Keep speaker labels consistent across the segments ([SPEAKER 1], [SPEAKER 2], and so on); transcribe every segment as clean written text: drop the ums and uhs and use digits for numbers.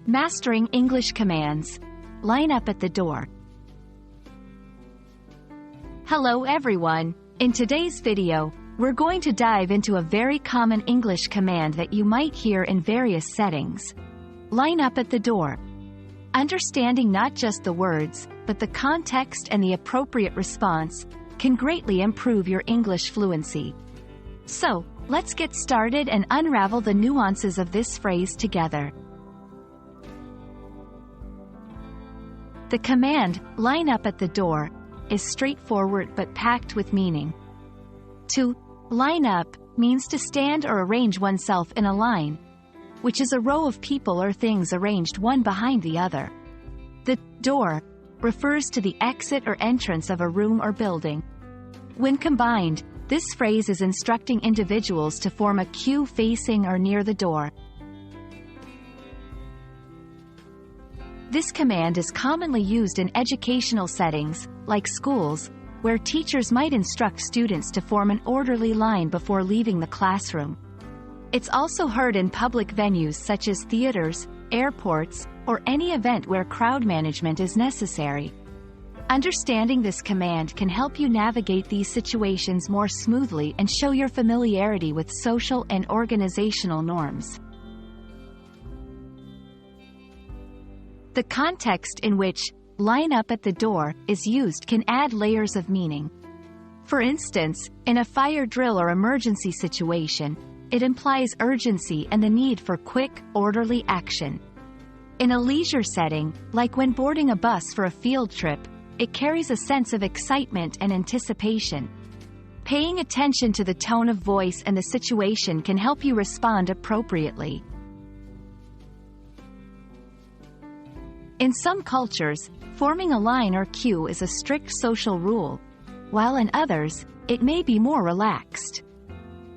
[SPEAKER 1] Mastering English commands. Line up at the door. Hello everyone. In today's video, we're going to dive into a very common English command that you might hear in various settings. Line up at the door. Understanding not just the words, but the context and the appropriate response can greatly improve your English fluency. So, let's get started and unravel the nuances of this phrase together. The command, line up at the door, is straightforward but packed with meaning. To line up means to stand or arrange oneself in a line, which is a row of people or things arranged one behind the other. The door refers to the exit or entrance of a room or building. When combined, this phrase is instructing individuals to form a queue facing or near the door. This command is commonly used in educational settings, like schools, where teachers might instruct students to form an orderly line before leaving the classroom. It's also heard in public venues such as theaters, airports, or any event where crowd management is necessary. Understanding this command can help you navigate these situations more smoothly and show your familiarity with social and organizational norms. The context in which line up at the door is used can add layers of meaning. For instance, in a fire drill or emergency situation, it implies urgency and the need for quick, orderly action. In a leisure setting, like when boarding a bus for a field trip, it carries a sense of excitement and anticipation. Paying attention to the tone of voice and the situation can help you respond appropriately. In some cultures, forming a line or queue is a strict social rule, while in others, it may be more relaxed.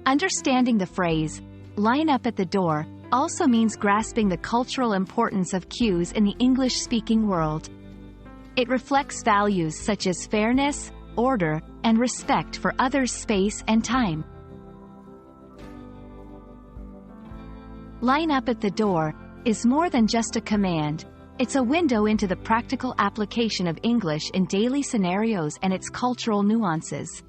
[SPEAKER 1] Understanding the phrase, line up at the door, also means grasping the cultural importance of queues in the English-speaking world. It reflects values such as fairness, order, and respect for others' space and time. Line up at the door is more than just a command. It's a window into the practical application of English in daily scenarios and its cultural nuances.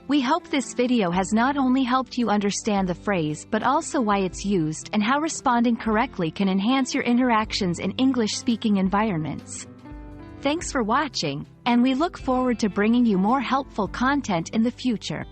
[SPEAKER 1] We hope this video has not only helped you understand the phrase but also why it's used and how responding correctly can enhance your interactions in English-speaking environments. Thanks for watching, and we look forward to bringing you more helpful content in the future.